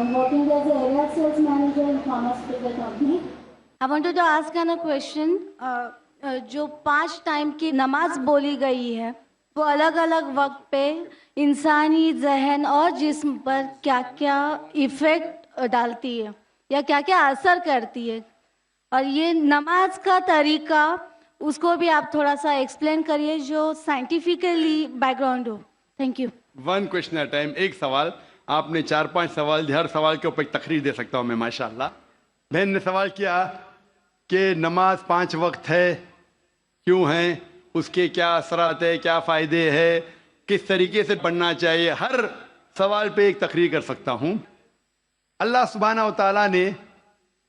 I'm working as a area sales manager in pharmaceutical company. I wanted to ask a question. जो 5 time की नमाज बोली गई है वो अलग अलग वक्त पे इंसानी जहन और जिस्म पर क्या क्या इफ़ेक्ट डालती है या क्या क्या असर करती है, और ये नमाज का तरीका उसको भी आप थोड़ा सा एक्सप्लेन करिए जो साइंटिफिकली बैकग्राउंड हो. Thank you. One question at time, एक सवाल. आपने 4-5 सवाल दिए, हर सवाल के ऊपर एक तकरीर दे सकता हूँ मैं माशाल्लाह. बहन ने सवाल किया कि नमाज 5 वक्त है, क्यों है, उसके क्या असरात है, क्या फ़ायदे है, किस तरीके से पढ़ना चाहिए. हर सवाल पे एक तकरीर कर सकता हूँ. अल्लाह सुब्हाना व तआला ने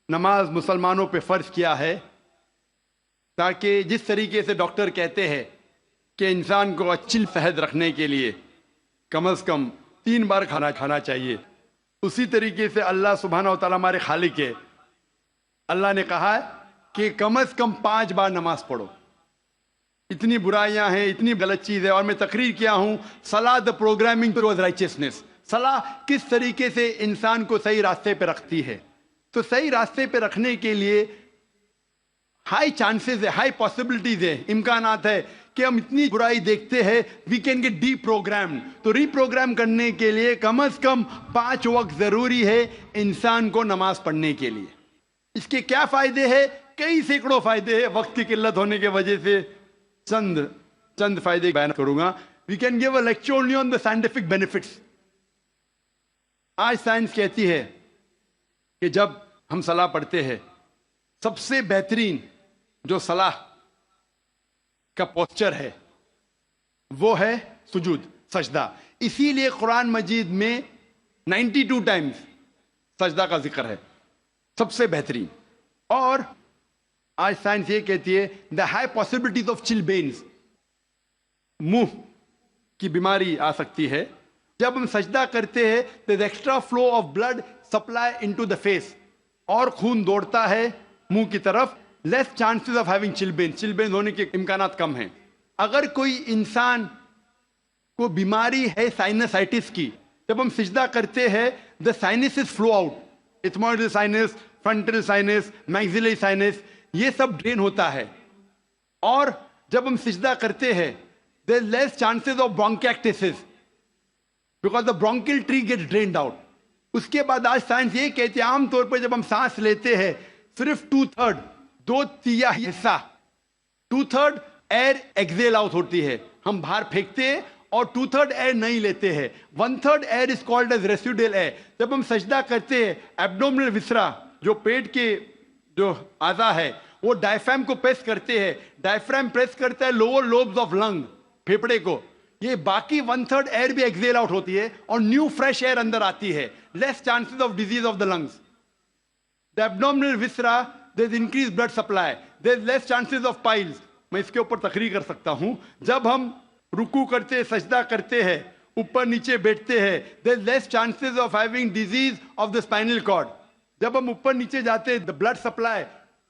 नमाज मुसलमानों पे फ़र्ज़ किया है ताकि जिस तरीके से डॉक्टर कहते हैं कि इंसान को अच्छी सेहत रखने के लिए कम से कम 3 बार खाना चाहिए, उसी तरीके से अल्लाह सुब्हाना व तआला हमारे खालिक है. अल्लाह ने कहा है कि कम से कम 5 बार नमाज पढ़ो. इतनी बुराइयां हैं, इतनी गलत चीज़ है. और मैं तकरीर किया हूँ सलाह द प्रोग्रामिंग टुवर्ड्स राइचियसनेस. सलाह किस तरीके से इंसान को सही रास्ते पे रखती है. तो सही रास्ते पे रखने के लिए हाई चांसेस है, हाई पॉसिबिलिटीज है, इम्कानात है कि हम इतनी बुराई देखते हैं, we can get deprogramme. तो रीप्रोग्राम करने के लिए कम से कम 5 वक्त ज़रूरी है इंसान को नमाज पढ़ने के लिए. इसके क्या फ़ायदे हैं? कई सैकड़ों फ़ायदे हैं. वक्त की किल्लत होने की वजह से चंद फ़ायदे बयान करूँगा. We can give a lecture only on the scientific benefits. आज साइंस कहती है कि जब हम सलाह पढ़ते हैं, सबसे बेहतरीन जो सलाह का पोस्चर है वो है सुजूद, सजदा. इसीलिए कुरान मजीद में 92 टाइम्स सजदा का जिक्र है, सबसे बेहतरीन. और आज साइंस ये कहती है द हाई पॉसिबिलिटीज ऑफ चिलबेन्स, मुंह की बीमारी आ सकती है. जब हम सजदा करते हैं तो extra flow of blood supply into the face, और खून दौड़ता है मुंह की तरफ. लेस चांसेस ऑफ हैविंग चिलबेन, चिलबेन होने के इम्कानात कम हैं. अगर कोई इंसान को बीमारी है साइनसाइटिस की, जब हम सजदा करते हैं the sinuses flow out, ethmoidal sinus, frontal sinus, maxillary sinus, ये सब ड्रेन होता है. और जब हम सजदा करते हैं there is less chances of bronchitis because the bronchial tree gets drained out. उसके बाद आज साइंस ये कहती है आमतौर पर जब हम सांस लेते हैं सिर्फ 2/3, 2/3 हिस्सा, 2/3 एयर एक्सेल आउट होती है, हम बाहर फेंकते हैं, और 2/3 एयर नहीं लेते हैं. 1/3 air is called as residual air. जब हम सजदा करते हैं एब्डोमिनल विसरा, जो पेट के जो आज़ा है, वो डायफ्राम को प्रेस करते हैं. डायफ्राम प्रेस करता है लोअर लोब्स ऑफ लंग, फेफड़े को. ये बाकी 1/3 एयर भी एक्सेल आउट होती है और न्यू फ्रेश एयर अंदर आती है. Less chances of disease of the lungs. The abdominal viscera, there is increase blood supply, there is less chances of piles. मैं इसके ऊपर तकरीर कर सकता हूं. जब हम रुकू करते हैं, सजदा करते हैं, ऊपर नीचे बैठते हैं, there is less chances of having disease of the spinal cord. जब हम ऊपर नीचे जाते हैं, the blood supply,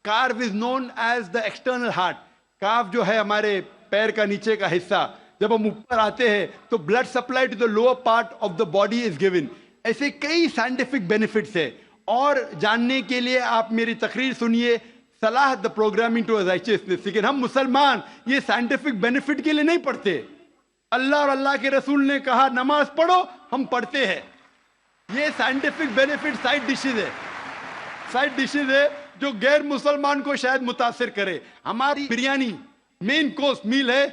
calf is known as the external heart. Calf जो है हमारे पैर का नीचे का हिस्सा, जब हम ऊपर आते हैं तो blood supply to the lower part of the body is given. ऐसे कई साइंटिफिक बेनिफिट्स है. और जानने के लिए आप मेरी तकरीर सुनिए, सलाह द प्रोग्रामिंग टू राइचियसनेस. लेकिन हम मुसलमान ये साइंटिफिक बेनिफिट के लिए नहीं पढ़ते. अल्लाह और अल्लाह के रसूल ने कहा नमाज पढ़ो, हम पढ़ते हैं. ये साइंटिफिक बेनिफिट साइड डिशेज है जो गैर मुसलमान को शायद मुतासिर करे. हमारी बिरयानी मेन कोर्स मील है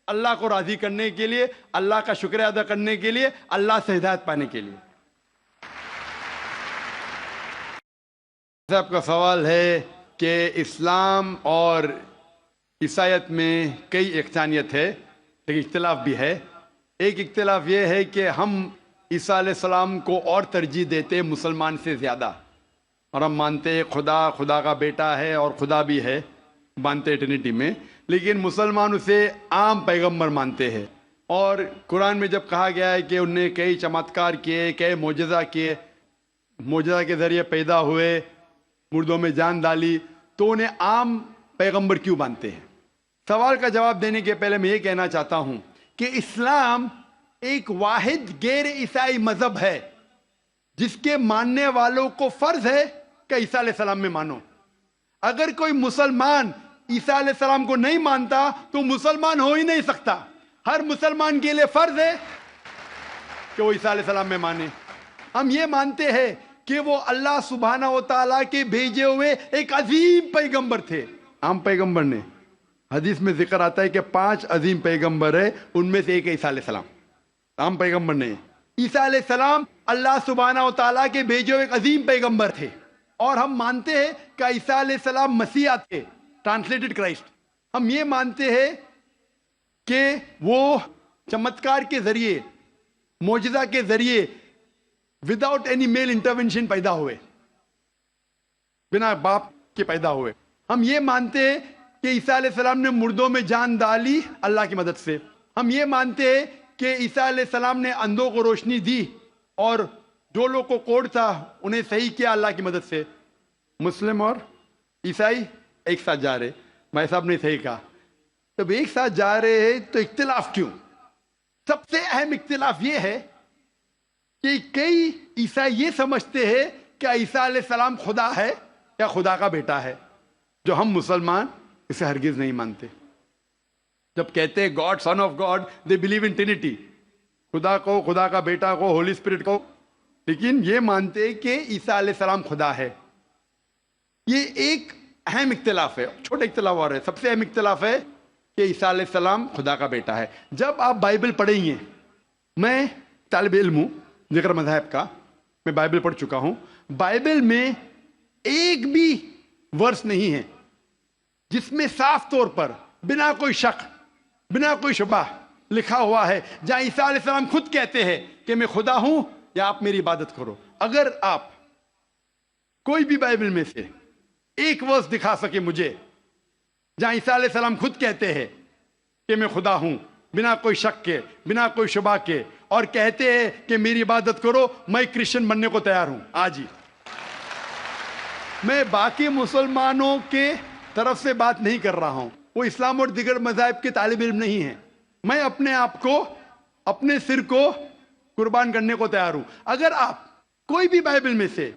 अल्लाह को राजी करने के लिए, अल्लाह का शुक्रिया अदा करने के लिए, अल्लाह से हिदायत पाने के लिए. आपका सवाल है कि इस्लाम और ईसाईयत में कई इख्तिलाफ है, लेकिन इख्तिलाफ भी है. एक इख्तिलाफ ये है कि हम ईसा अलैहिस्सलाम को और तरजीह देते मुसलमान से ज़्यादा, और हम मानते हैं खुदा का बेटा है और खुदा भी है, मानते ट्रिनिटी में. लेकिन मुसलमान उसे आम पैगंबर मानते हैं. और कुरान में जब कहा गया है कि उनने कई चमत्कार किए, कई मोजज़ा किए, मोजज़ा के ज़रिए पैदा हुए, मुर्दों में जान डाली, तो उन्हें आम पैगंबर क्यों मानते हैं? सवाल का जवाब देने के पहले मैं ये कहना चाहता हूँ कि इस्लाम एक वाहिद गैर ईसाई मज़हब है جس کے ماننے والوں کو فرض ہے کہ عیسیٰ علیہ السلام میں مانو. اگر کوئی مسلمان عیسیٰ علیہ السلام کو نہیں مانتا تو مسلمان ہو ہی نہیں سکتا. ہر مسلمان کے لیے فرض ہے کہ وہ عیسیٰ علیہ السلام میں مانے. ہم یہ مانتے ہیں کہ وہ اللہ سبحانہ و تعالیٰ کے بھیجے ہوئے ایک عظیم پیغمبر تھے. عام پیغمبر نے، حدیث میں ذکر آتا ہے کہ 5 عظیم پیغمبر ہے، ان میں سے ایک ہے عیسیٰ علیہ السلام. عام پیغمبر نے. عیسیٰ علیہ السلام اللہ سبحانہ و تعالیٰ کے بھیجے ہوئے ایک عظیم پیغمبر تھے، اور ہم مانتے ہیں کہ عیسیٰ علیہ السلام مسیح تھے، ٹرانسلیٹڈ کرائسٹ. ہم یہ مانتے ہیں کہ وہ چمتکار کے ذریعے، معجزہ کے ذریعے، وداؤٹ اینی میل انٹرونشن پیدا ہوئے، بنا باپ کے پیدا ہوئے. ہم یہ مانتے ہیں کہ عیسیٰ علیہ السلام نے مردوں میں جان ڈالی اللہ کی مدد سے. ہم یہ مانتے ہیں کہ عیسیٰ علیہ السلام نے اندھوں کو روشنی دی اور جو لوگ کو کوڑ تھا انہیں صحیح کیا اللہ کی مدد سے. مسلم اور عیسائی ایک ساتھ جا رہے. بھائی صاحب نے صحیح کہا. جب ایک ساتھ جا رہے ہیں تو اختلاف کیوں؟ سب سے اہم اختلاف یہ ہے کہ کئی عیسائی یہ سمجھتے ہیں کہ عیسیٰ علیہ السلام خدا ہے یا خدا کا بیٹا ہے، جو ہم مسلمان اسے ہرگز نہیں مانتے. جب کہتے ہیں God, son of God, they believe in Trinity, خدا کو، خدا کا بیٹا کو، ہولی اسپرٹ کو، لیکن یہ مانتے ہیں کہ عیسیٰ علیہ السلام خدا ہے. یہ ایک اہم اختلاف ہے. چھوٹے اختلاف اور ہے. سب سے اہم اختلاف ہے کہ عیسیٰ علیہ السلام خدا کا بیٹا ہے. جب آپ بائبل پڑھیں گے، میں طالب علم ہوں ذکر مذاہب کا، میں بائبل پڑھ چکا ہوں. بائبل میں ایک بھی ورس نہیں ہے جس میں صاف طور پر بنا کوئی شک، بنا کوئی شبہ لکھا ہوا ہے جہاں عیسیٰ علیہ السلام خود کہتے ہیں کہ میں خدا ہوں یا آپ میری عبادت کرو. اگر آپ کوئی بھی بائبل میں سے ایک ورس دکھا سکے مجھے جہاں عیسیٰ علیہ السلام خود کہتے ہیں کہ میں خدا ہوں بنا کوئی شک کے، بنا کوئی شبہ کے، اور کہتے ہیں کہ میری عبادت کرو، میں کرسچن بننے کو تیار ہوں آج ہی. میں باقی مسلمانوں کے طرف سے بات نہیں کر رہا ہوں، وہ اسلام اور دیگر مذاہب کے طالب علم نہیں ہیں. میں اپنے آپ کو، اپنے سر کو قربان کرنے کو تیار ہوں. اگر آپ کوئی بھی بائبل میں سے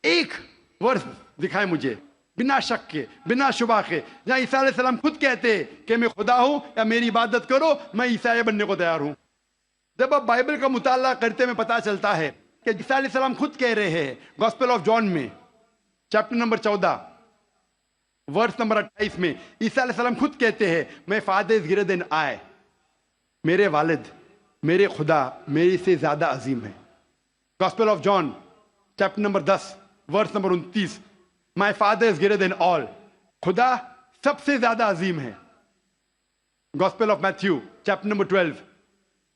ایک ورس دکھائے مجھے بنا شک کے، بنا شبہ کے، جہاں عیسیٰ علیہ السلام خود کہتے ہیں کہ میں خدا ہوں یا میری عبادت کرو، میں عیسائی بننے کو تیار ہوں. جب آپ بائبل کا مطالعہ کرتے میں پتا چلتا ہے کہ عیسیٰ علیہ السلام خود کہہ رہے ہیں گاسپل آف جان میں چیپٹر نمبر 14 ورس نمبر 28 میں، عیسیٰ علیہ السلام خود کہتے ہیں میں فادر از گریٹر دین آئی، میرے والد، میرے خدا میرے سے زیادہ عظیم ہے. Gospel of John chapter number 10 verse number 29، my father is greater than all, خدا سب سے زیادہ عظیم ہے. Gospel of Matthew chapter number 12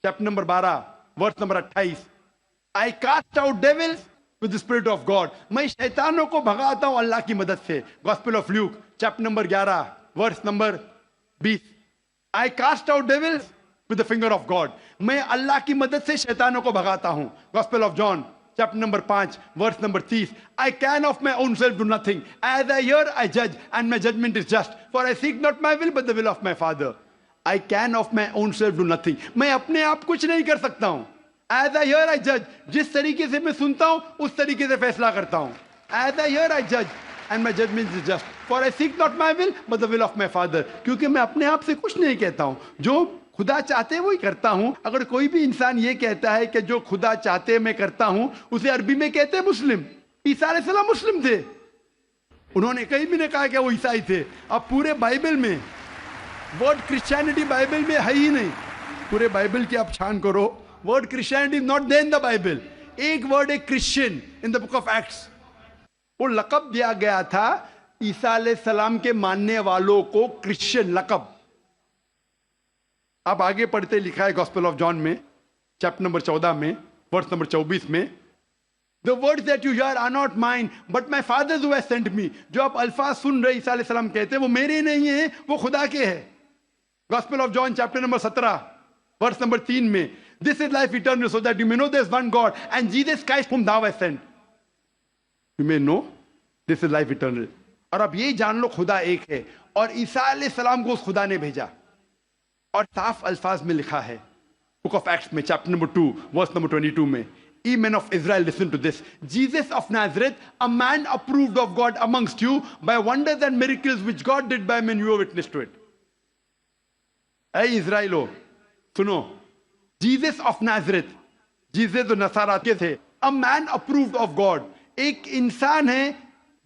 chapter number 12 verse number 28، I cast out devils with the spirit of God، میں شیطانوں کو بھگاتا ہوں اللہ کی مدد سے. Gospel of Luke chapter number 11 verse number 20، I cast out devils with the finger of God، میں اللہ کی مدد سے شیطانوں کو بھگاتا ہوں. Gospel of John chapter number 5 verse number 30، I can of my own self do nothing, as I hear I judge and my judgment is just, for I seek not my will but the will of my Father. I can of my own self do nothing، میں اپنے آپ کچھ نہیں کر سکتا ہوں. As I hear I judge، جس طریقے سے میں سنتا ہوں اس طریقے سے فیصلہ کرتا ہوں. As I hear I judge and my judgment is just, for I seek not my will but the will of my Father، کیونکہ میں اپنے آپ سے کچھ نہیں کہتا ہوں، جو خدا چاہتے وہی کرتا ہوں. اگر کوئی بھی انسان یہ کہتا ہے کہ جو خدا چاہتے میں کرتا ہوں، اسے عربی میں کہتے ہیں مسلم. عیسیٰ علیہ السلام مسلم تھے، انہوں نے کہیں بھی نہیں کہا کہ وہ عیسائی تھے. اب پورے بائبل میں ورڈ کرسچینٹی بائبل میں ہے ہی نہیں. پورے بائبل کی آپ چھان کرو، word Christianity is not there in the Bible. ایک ورڈ ہے Christian in the book of acts. وہ لقب دیا گیا تھا عیسیٰ علیہ السلام کے ماننے والوں کو، کرسچین لقب. آپ آگے پڑھتے لکھا ہے گاسپل آف جان میں چیپٹر نمبر 14 میں ورس نمبر 24 میں، The words that you hear are not mine but my Father's who has sent me. جو آپ الفاظ سن رہے عیسیٰ علیہ السلام کہتے ہیں وہ میرے نہیں ہیں، وہ خدا کے ہیں. Gospel of John chapter number 17 verse number 3 میں، This is life eternal so that you may know there is one God and Jesus Christ whom thou hast sent. You may know this is life eternal. اور اب یہ جان لو خدا ایک ہے، اور عیسیٰ علیہ السلام کو اس خدا نے بھیجا. اور صاف الفاظ میں لکھا ہے بک آف ایکٹس میں چیپٹر نمبر 2 ورس نمبر 22 میں، Ye men of Israel, listen to this. Jesus of Nazareth, a man approved of God amongst you by wonders and miracles which God did by men, you are witness to it. Hey Israelo, सुनो. Jesus of Nazareth, Jesus जो नसारा के थे, a man approved of God, एक इंसान है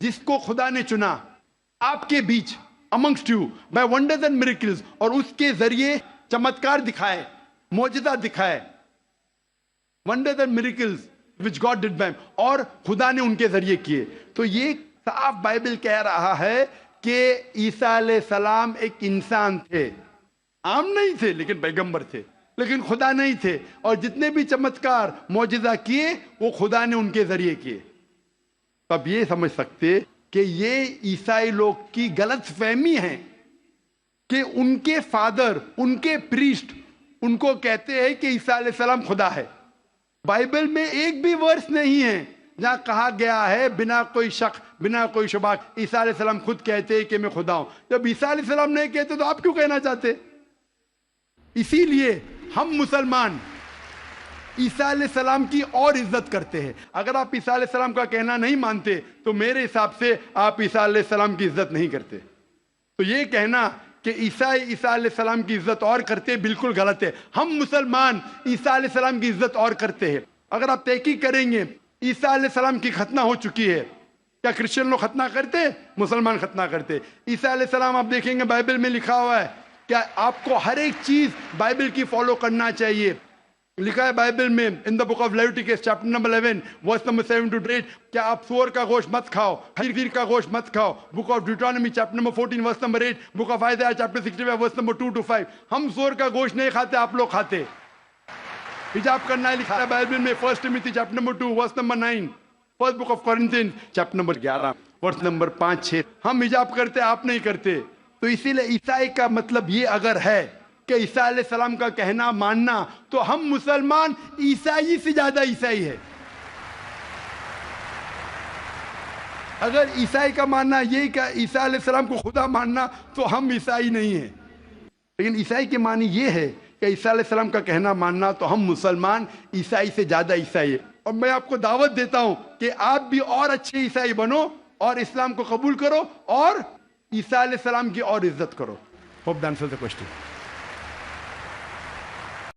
जिसको खुदा ने चुना आपके बीच, amongst you by wonders and miracles, और उसके जरिए चमत्कार दिखाए, मौजज़ा दिखाए, wonders and miracles which God did by him, और खुदा ने उनके जरिए किए. तो ये साफ बाइबल कह रहा है कि ईसा अलैहिस्सलाम एक इंसान थे, आम नहीं थे लेकिन पैगंबर थे, लेकिन खुदा नहीं थे, और जितने भी चमत्कार मौजज़ा किए वो खुदा ने उनके जरिए किए. तब ये समझ सकते कि ये ईसाई लोग की गलत फहमी है कि उनके फादर, उनके प्रीस्ट उनको कहते हैं कि ईसा अलैहिस्सलाम खुदा है. बाइबल में एक भी वर्स नहीं है जहां कहा गया है बिना कोई शक, बिना कोई शुबा, ईसा अलैहिस्सलाम खुद कहते हैं कि मैं खुदा हूं. जब ईसा अलैहिस्सलाम नहीं कहते तो आप क्यों कहना चाहते? इसीलिए हम मुसलमान ईसा अलैहिस्सलाम की और इज्जत करते हैं. अगर आप ईसा अलैहिस्सलाम का कहना नहीं मानते तो मेरे हिसाब से आप ईसा अलैहिस्सलाम की इज्जत नहीं करते. तो ये कहना कि ईसा अलैहिस्सलाम की इज्जत और करते बिल्कुल गलत है. हम मुसलमान ईसा अलैहिस्सलाम की इज्जत और करते हैं. अगर आप तहकीक करेंगे ईसा अलैहिस्सलाम की खतना हो चुकी है, क्या क्रिश्चियन लोग खतना करते? मुसलमान खतना करते. ईसा अलैहिस्सलाम आप देखेंगे बाइबल में लिखा हुआ है, क्या आपको हर एक चीज बाइबल की फॉलो करना चाहिए. लिखा है बाइबल में in the book of Leviticus chapter number 11 verse number 7 to 8, क्या आप सूअर का गोश्त मत खाओ, खीर का गोश्त मत खाओ. Book of Deuteronomy chapter number 14 verse number 8, book of Isaiah chapter 65 verse number 2 to 5. हम सूअर का गोश्त नहीं खाते, आप लोग खाते. हिजाब करना है लिखा है बाइबल में 1 Timothy chapter number 2 verse number 9, first book of Corinthians chapter number 11 verse number 5-6. हम हिजाब करते, आप नहीं करते. तो इसीलिए ईसाई का मतलब ये अगर है कि ईसा अलैहिस्सलाम का कहना मानना, तो हम मुसलमान ईसाई से ज्यादा ईसाई है. अगर ईसाई का मानना ये कि ईसा अलैहिस्सलाम को खुदा मानना, तो हम ईसाई नहीं है. लेकिन ईसाई के मानी ये है कि ईसा अलैहिस्सलाम का कहना मानना, तो हम मुसलमान ईसाई से ज्यादा ईसाई है. और मैं आपको दावत देता हूं कि आप भी और अच्छे ईसाई बनो और इस्लाम को कबूल करो और ईसा अलैहिस्सलाम की और इज्जत करो. Hope that answers the question.